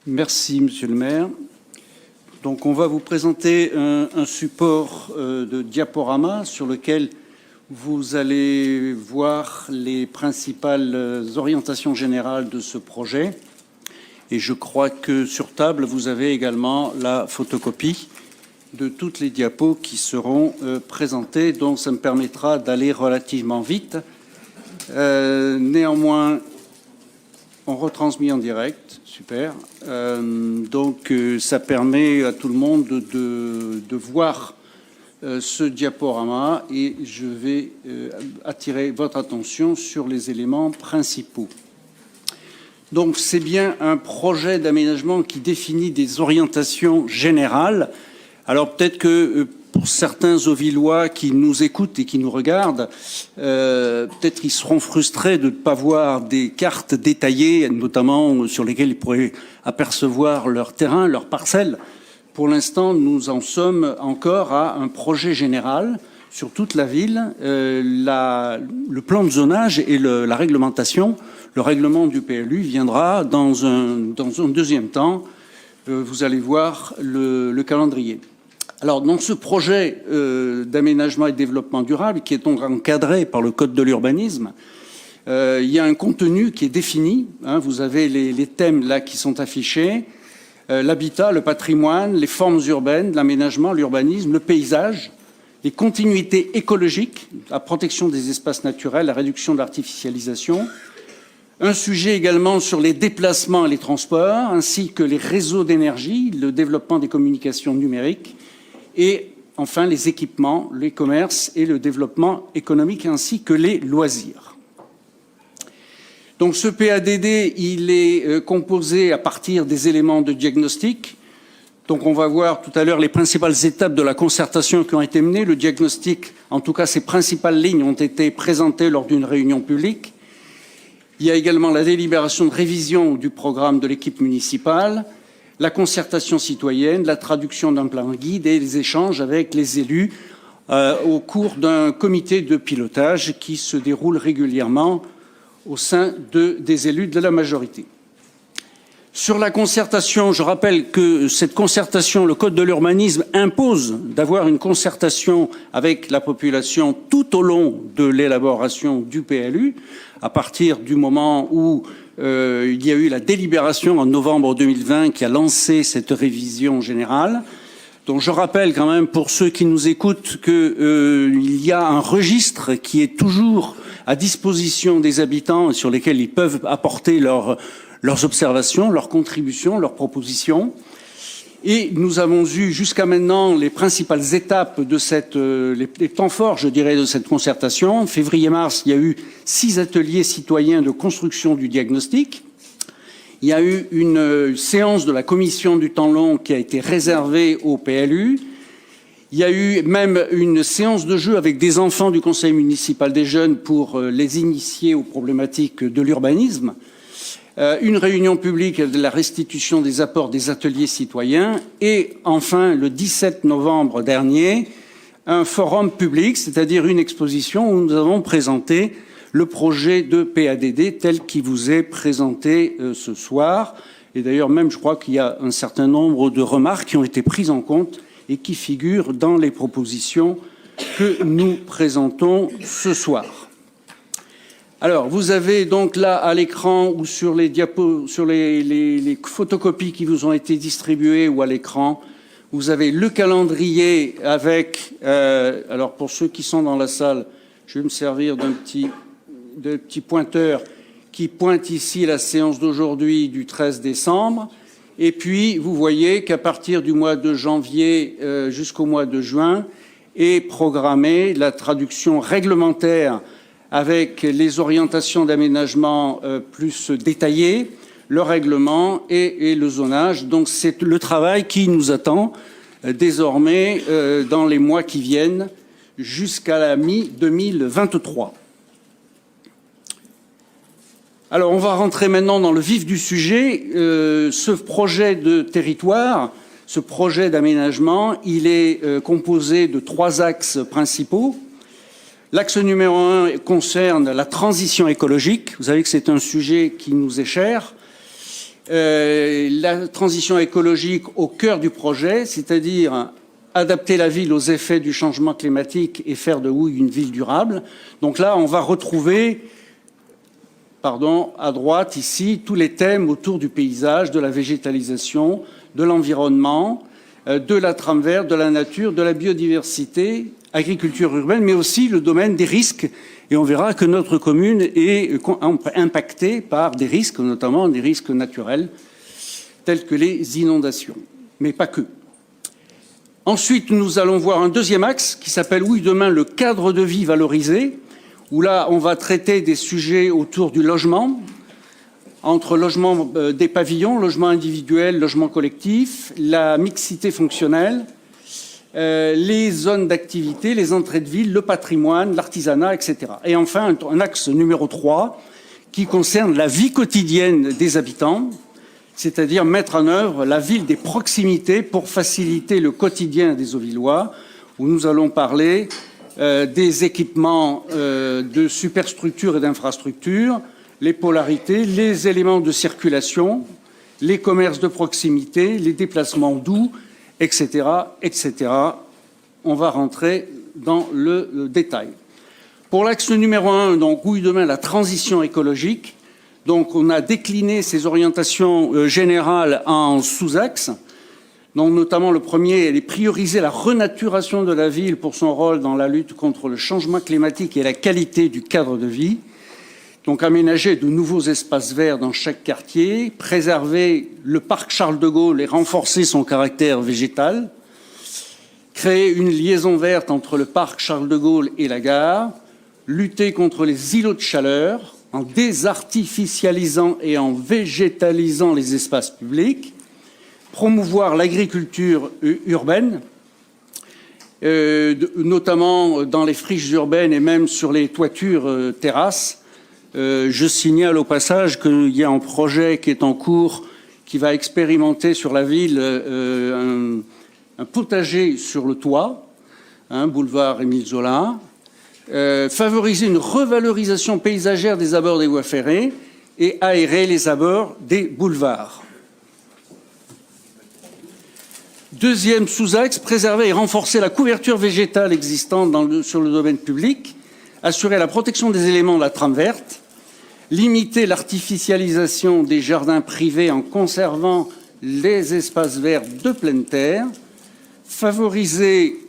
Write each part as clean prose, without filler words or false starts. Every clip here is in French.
Merci, Monsieur le maire. Donc, on va vous présenter un support de diaporama sur lequel vous allez voir les principales orientations générales de ce projet. Et je crois que sur table, vous avez également la photocopie de toutes les diapos qui seront présentées. Donc, ça me permettra d'aller relativement vite. Néanmoins, on retransmet en direct, super. Donc, ça permet à tout le monde de voir ce diaporama et je vais attirer votre attention sur les éléments principaux. Donc, c'est bien un projet d'aménagement qui définit des orientations générales. Alors, peut-être que pour certains Auvillois qui nous écoutent et qui nous regardent, peut-être ils seront frustrés de ne pas voir des cartes détaillées, notamment sur lesquelles ils pourraient apercevoir leur terrain, leurs parcelles. Pour l'instant, nous en sommes encore à un projet général sur toute la ville. Le plan de zonage et la réglementation, le règlement du PLU viendra dans un deuxième temps. Vous allez voir le calendrier. Alors, dans ce projet d'aménagement et de développement durable, qui est donc encadré par le Code de l'urbanisme, il y a un contenu qui est défini. Vous avez les thèmes là qui sont affichés. L'habitat, le patrimoine, les formes urbaines, l'aménagement, l'urbanisme, le paysage, les continuités écologiques, la protection des espaces naturels, la réduction de l'artificialisation. Un sujet également sur les déplacements et les transports, ainsi que les réseaux d'énergie, le développement des communications numériques, et enfin les équipements, les commerces et le développement économique, ainsi que les loisirs. Donc ce PADD, il est composé à partir des éléments de diagnostic. Donc on va voir tout à l'heure les principales étapes de la concertation qui ont été menées. Le diagnostic, en tout cas ses principales lignes, ont été présentées lors d'une réunion publique. Il y a également la délibération de révision du programme de l'équipe municipale, la concertation citoyenne, la traduction d'un plan guide et les échanges avec les élus au cours d'un comité de pilotage qui se déroule régulièrement au sein des élus de la majorité. Sur la concertation, je rappelle que cette concertation, le Code de l'urbanisme impose d'avoir une concertation avec la population tout au long de l'élaboration du PLU, à partir du moment où il y a eu la délibération en novembre 2020 qui a lancé cette révision générale. Donc je rappelle quand même pour ceux qui nous écoutent qu'il y a un registre qui est toujours à disposition des habitants sur lesquels ils peuvent apporter leurs observations, leurs contributions, leurs propositions. Et nous avons eu jusqu'à maintenant les principales étapes de les temps forts, je dirais, de cette concertation. En février-mars, il y a eu 6 ateliers citoyens de construction du diagnostic. Il y a eu une séance de la commission du temps long qui a été réservée au PLU. Il y a eu même une séance de jeu avec des enfants du conseil municipal des jeunes pour les initier aux problématiques de l'urbanisme. Une réunion publique de la restitution des apports des ateliers citoyens et enfin le 17 novembre dernier un forum public, c'est-à-dire une exposition où nous avons présenté le projet de PADD tel qu'il vous est présenté ce soir. Et d'ailleurs même je crois qu'il y a un certain nombre de remarques qui ont été prises en compte et qui figurent dans les propositions que nous présentons ce soir. Alors, vous avez donc là à l'écran ou sur les diapos, sur les photocopies qui vous ont été distribuées ou à l'écran, vous avez le calendrier avec, alors pour ceux qui sont dans la salle, je vais me servir d'un petit pointeur qui pointe ici la séance d'aujourd'hui du 13 décembre. Et puis, vous voyez qu'à partir du mois de janvier jusqu'au mois de juin est programmée la traduction réglementaire avec les orientations d'aménagement plus détaillées, le règlement et le zonage. Donc c'est le travail qui nous attend désormais dans les mois qui viennent jusqu'à la mi-2023. Alors on va rentrer maintenant dans le vif du sujet. Ce projet de territoire, ce projet d'aménagement, il est composé de 3 axes principaux. L'axe numéro 1 concerne la transition écologique. Vous savez que c'est un sujet qui nous est cher. La transition écologique au cœur du projet, c'est-à-dire adapter la ville aux effets du changement climatique et faire de Houille une ville durable. Donc là, on va retrouver, à droite, ici, tous les thèmes autour du paysage, de la végétalisation, de l'environnement, de la trame verte, de la nature, de la biodiversité, agriculture urbaine, mais aussi le domaine des risques. Et on verra que notre commune est impactée par des risques, notamment des risques naturels, tels que les inondations, mais pas que. Ensuite, nous allons voir un deuxième axe qui s'appelle Houille demain, le cadre de vie valorisé, où là, on va traiter des sujets autour du logement, entre logement des pavillons, logement individuel, logement collectif, la mixité fonctionnelle, les zones d'activité, les entrées de ville, le patrimoine, l'artisanat, etc. Et enfin, un axe numéro 3 qui concerne la vie quotidienne des habitants, c'est-à-dire mettre en œuvre la ville des proximités pour faciliter le quotidien des Auvillois, où nous allons parler des équipements de superstructures et d'infrastructures, les polarités, les éléments de circulation, les commerces de proximité, les déplacements doux, etc., etc. On va rentrer dans le détail. Pour l'axe numéro 1, donc Houille demain, la transition écologique. Donc on a décliné ces orientations générales en sous-axes. Donc notamment le premier, elle est prioriser la renaturation de la ville pour son rôle dans la lutte contre le changement climatique et la qualité du cadre de vie. Donc aménager de nouveaux espaces verts dans chaque quartier, préserver le parc Charles de Gaulle et renforcer son caractère végétal, créer une liaison verte entre le parc Charles de Gaulle et la gare, lutter contre les îlots de chaleur en désartificialisant et en végétalisant les espaces publics, promouvoir l'agriculture urbaine, notamment dans les friches urbaines et même sur les toitures terrasses. Je signale au passage qu'il y a un projet qui est en cours qui va expérimenter sur la ville un potager sur le toit, boulevard Émile Zola, favoriser une revalorisation paysagère des abords des voies ferrées et aérer les abords des boulevards. Deuxième sous-axe, préserver et renforcer la couverture végétale existante sur le domaine public, assurer la protection des éléments de la trame verte, limiter l'artificialisation des jardins privés en conservant les espaces verts de pleine terre, favoriser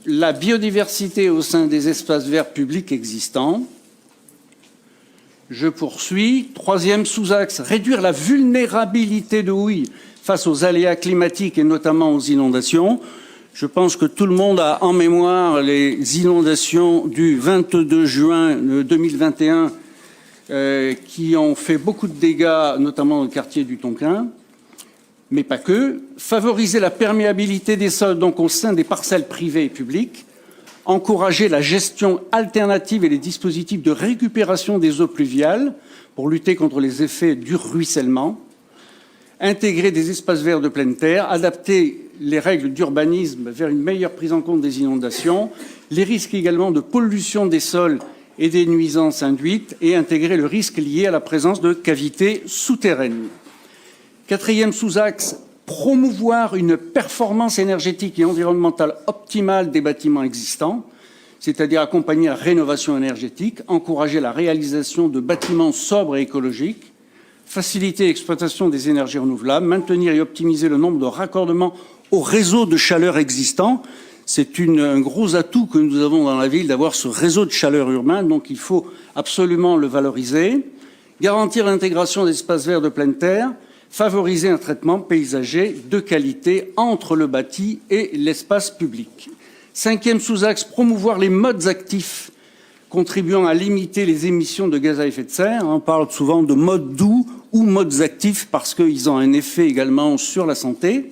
la biodiversité au sein des espaces verts publics existants. Je poursuis. Troisième sous-axe, réduire la vulnérabilité de Houille face aux aléas climatiques et notamment aux inondations. Je pense que tout le monde a en mémoire les inondations du 22 juin 2021 qui ont fait beaucoup de dégâts, notamment dans le quartier du Tonkin, mais pas que. Favoriser la perméabilité des sols donc au sein des parcelles privées et publiques, encourager la gestion alternative et les dispositifs de récupération des eaux pluviales pour lutter contre les effets du ruissellement, intégrer des espaces verts de pleine terre, adapter les règles d'urbanisme vers une meilleure prise en compte des inondations, les risques également de pollution des sols et des nuisances induites, et intégrer le risque lié à la présence de cavités souterraines. Quatrième sous-axe, promouvoir une performance énergétique et environnementale optimale des bâtiments existants, c'est-à-dire accompagner la rénovation énergétique, encourager la réalisation de bâtiments sobres et écologiques, faciliter l'exploitation des énergies renouvelables, maintenir et optimiser le nombre de raccordements au réseau de chaleur existant. C'est un gros atout que nous avons dans la ville d'avoir ce réseau de chaleur urbain, donc il faut absolument le valoriser. Garantir l'intégration d'espaces verts de pleine terre, favoriser un traitement paysager de qualité entre le bâti et l'espace public. Cinquième sous-axe, promouvoir les modes actifs contribuant à limiter les émissions de gaz à effet de serre. On parle souvent de modes doux ou modes actifs parce qu'ils ont un effet également sur la santé.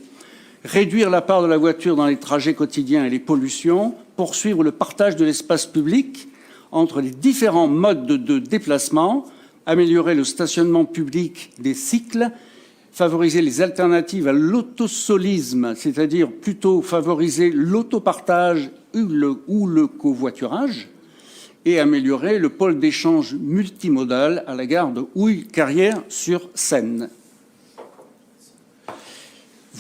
Réduire la part de la voiture dans les trajets quotidiens et les pollutions. Poursuivre le partage de l'espace public entre les différents modes de déplacement. Améliorer le stationnement public des cycles. Favoriser les alternatives à l'autosolisme, c'est-à-dire plutôt favoriser l'autopartage ou le covoiturage, et améliorer le pôle d'échange multimodal à la gare de Houille-Carrière-sur-Seine.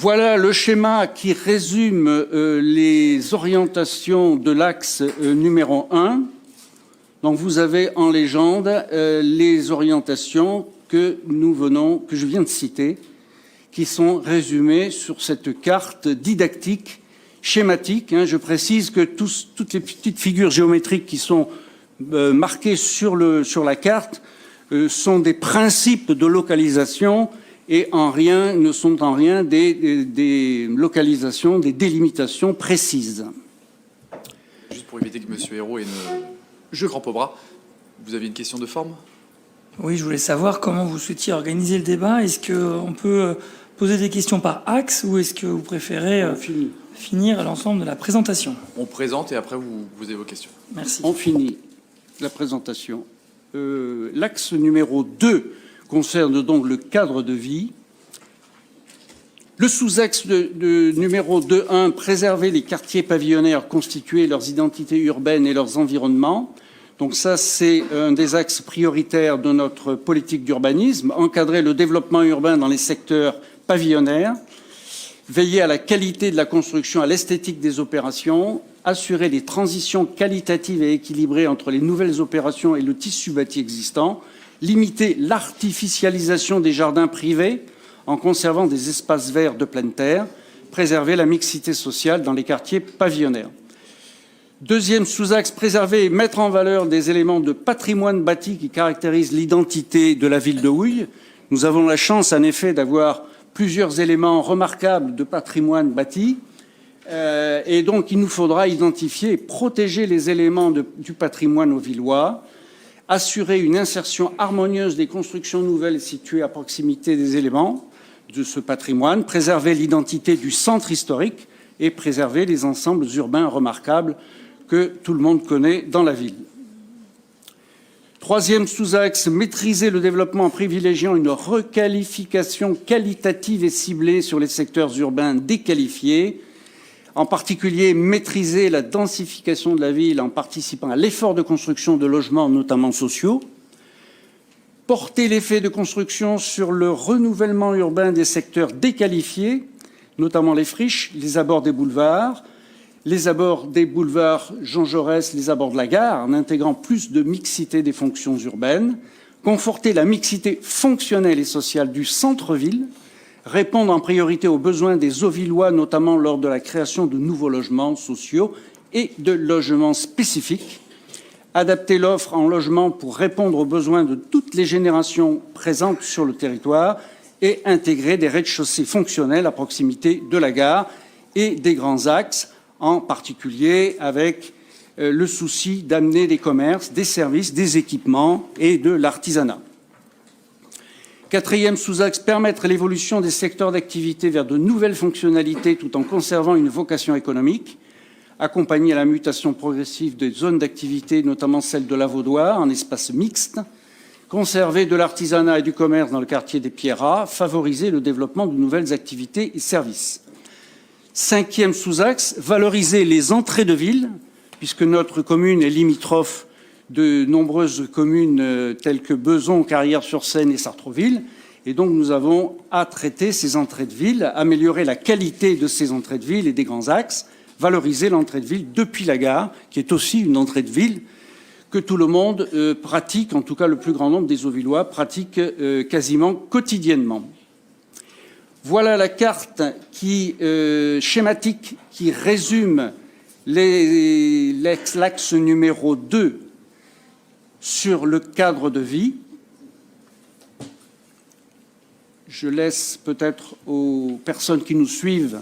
Voilà le schéma qui résume les orientations de l'axe numéro 1. Donc vous avez en légende les orientations que je viens de citer, qui sont résumées sur cette carte didactique, schématique. Je précise que toutes les petites figures géométriques qui sont marquées sur la carte sont des principes de localisation et ne sont en rien des localisations, des délimitations précises. Juste pour éviter que M. Hérault ait une crampe au bras, vous aviez une question de forme? Oui, je voulais savoir comment vous souhaitiez organiser le débat. Est-ce qu'on peut poser des questions par axe ou est-ce que vous préférez finir l'ensemble de la présentation? On présente et après vous posez vos questions. Merci. On finit la présentation. L'axe numéro 2 concerne donc le cadre de vie. Le sous-axe de numéro 2.1, préserver les quartiers pavillonnaires, constituer leurs identités urbaines et leurs environnements. Donc ça, c'est un des axes prioritaires de notre politique d'urbanisme. Encadrer le développement urbain dans les secteurs pavillonnaires, veiller à la qualité de la construction, à l'esthétique des opérations, assurer des transitions qualitatives et équilibrées entre les nouvelles opérations et le tissu bâti existant, limiter l'artificialisation des jardins privés en conservant des espaces verts de pleine terre, préserver la mixité sociale dans les quartiers pavillonnaires. Deuxième sous-axe, préserver et mettre en valeur des éléments de patrimoine bâti qui caractérisent l'identité de la ville de Houille. Nous avons la chance, en effet, d'avoir plusieurs éléments remarquables de patrimoine bâti. Et donc, il nous faudra identifier et protéger les éléments du patrimoine auvillois, assurer une insertion harmonieuse des constructions nouvelles situées à proximité des éléments de ce patrimoine, préserver l'identité du centre historique et préserver les ensembles urbains remarquables que tout le monde connaît dans la ville. Troisième sous-axe, maîtriser le développement en privilégiant une requalification qualitative et ciblée sur les secteurs urbains déqualifiés. En particulier, maîtriser la densification de la ville en participant à l'effort de construction de logements, notamment sociaux. Porter l'effet de construction sur le renouvellement urbain des secteurs déqualifiés, notamment les friches, les abords des boulevards Jean Jaurès, les abords de la gare, en intégrant plus de mixité des fonctions urbaines. Conforter la mixité fonctionnelle et sociale du centre-ville. Répondre en priorité aux besoins des Auvillois, notamment lors de la création de nouveaux logements sociaux et de logements spécifiques. Adapter l'offre en logement pour répondre aux besoins de toutes les générations présentes sur le territoire et intégrer des rez-de-chaussée fonctionnels à proximité de la gare et des grands axes, en particulier avec le souci d'amener des commerces, des services, des équipements et de l'artisanat. Quatrième sous-axe, permettre l'évolution des secteurs d'activité vers de nouvelles fonctionnalités tout en conservant une vocation économique, accompagner la mutation progressive des zones d'activité, notamment celle de la Vaudoire, en espace mixte, conserver de l'artisanat et du commerce dans le quartier des Pierras, favoriser le développement de nouvelles activités et services. Cinquième sous-axe, valoriser les entrées de ville, puisque notre commune est limitrophe de nombreuses communes telles que Beson, Carrières-sur-Seine et Sartrouville. Et donc nous avons à traiter ces entrées de ville, améliorer la qualité de ces entrées de ville et des grands axes, valoriser l'entrée de ville depuis la gare, qui est aussi une entrée de ville que tout le monde pratique, en tout cas le plus grand nombre des Auvillois pratiquent quasiment quotidiennement. Voilà la carte schématique qui résume l'axe numéro 2 sur le cadre de vie. Je laisse peut-être aux personnes qui nous suivent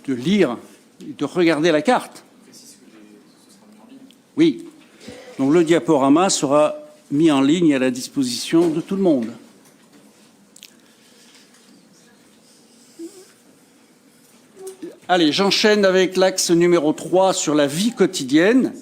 de lire, de regarder la carte. Oui. Donc le diaporama sera mis en ligne à la disposition de tout le monde. Allez, j'enchaîne avec l'axe numéro 3 sur la vie quotidienne.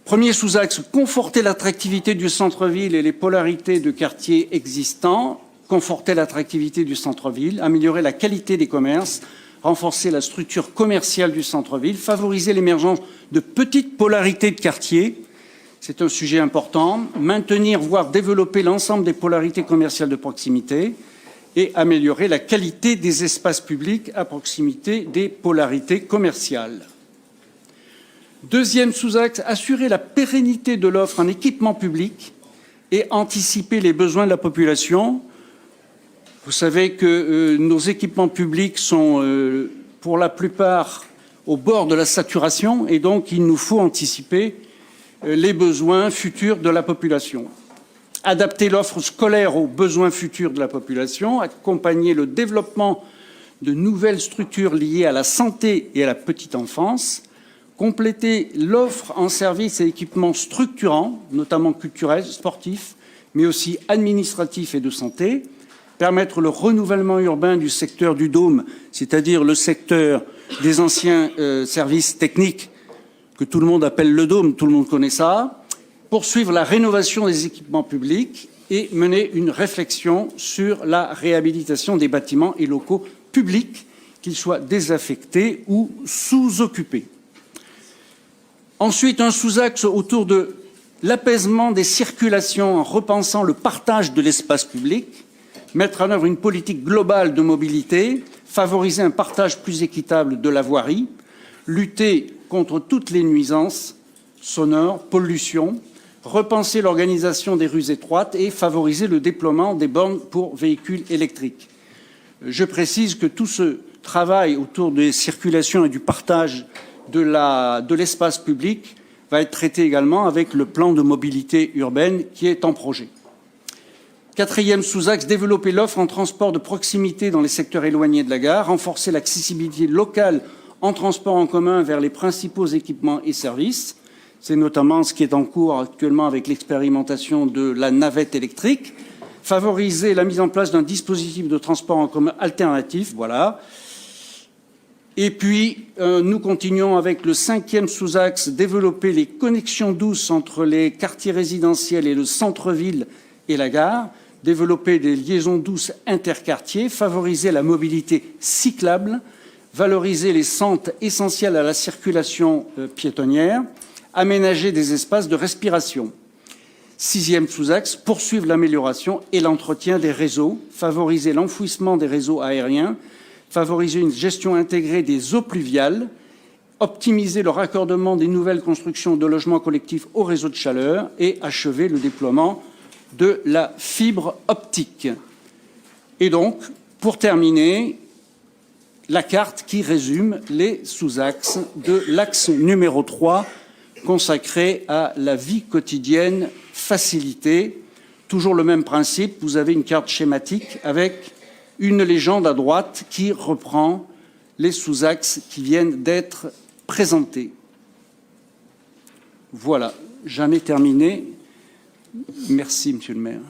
Premier sous-axe, conforter l'attractivité du centre-ville et les polarités de quartiers existants, conforter l'attractivité du centre-ville, améliorer la qualité des commerces, renforcer la structure commerciale du centre-ville, favoriser l'émergence de petites polarités de quartiers, c'est un sujet important, maintenir, voire développer l'ensemble des polarités commerciales de proximité, et améliorer la qualité des espaces publics à proximité des polarités commerciales. Deuxième sous-axe, assurer la pérennité de l'offre en équipement public et anticiper les besoins de la population. Vous savez que nos équipements publics sont pour la plupart au bord de la saturation et donc il nous faut anticiper les besoins futurs de la population. Adapter l'offre scolaire aux besoins futurs de la population, accompagner le développement de nouvelles structures liées à la santé et à la petite enfance, compléter l'offre en services et équipements structurants, notamment culturels, sportifs, mais aussi administratifs et de santé, permettre le renouvellement urbain du secteur du Dôme, c'est-à-dire le secteur des anciens services techniques que tout le monde appelle le Dôme, tout le monde connaît ça, poursuivre la rénovation des équipements publics et mener une réflexion sur la réhabilitation des bâtiments et locaux publics, qu'ils soient désaffectés ou sous-occupés. Ensuite, un sous-axe autour de l'apaisement des circulations en repensant le partage de l'espace public, mettre en œuvre une politique globale de mobilité, favoriser un partage plus équitable de la voirie, lutter contre toutes les nuisances sonores, pollution, repenser l'organisation des rues étroites et favoriser le déploiement des bornes pour véhicules électriques. Je précise que tout ce travail autour des circulations et du partage de l'espace public va être traité également avec le plan de mobilité urbaine qui est en projet. Quatrième sous-axe, développer l'offre en transport de proximité dans les secteurs éloignés de la gare, renforcer l'accessibilité locale en transport en commun vers les principaux équipements et services. C'est notamment ce qui est en cours actuellement avec l'expérimentation de la navette électrique. Favoriser la mise en place d'un dispositif de transport en commun alternatif, voilà. Et puis, nous continuons avec le cinquième sous-axe, développer les connexions douces entre les quartiers résidentiels et le centre-ville et la gare, développer des liaisons douces interquartiers, favoriser la mobilité cyclable, valoriser les centres essentiels à la circulation piétonnière, aménager des espaces de respiration. Sixième sous-axe, poursuivre l'amélioration et l'entretien des réseaux, favoriser l'enfouissement des réseaux aériens, favoriser une gestion intégrée des eaux pluviales, optimiser le raccordement des nouvelles constructions de logements collectifs au réseau de chaleur et achever le déploiement de la fibre optique. Et donc, pour terminer, la carte qui résume les sous-axes de l'axe numéro 3 consacré à la vie quotidienne facilitée. Toujours le même principe, vous avez une carte schématique avec une légende à droite qui reprend les sous-axes qui viennent d'être présentés. Voilà, j'en ai terminé. Merci, Monsieur le maire.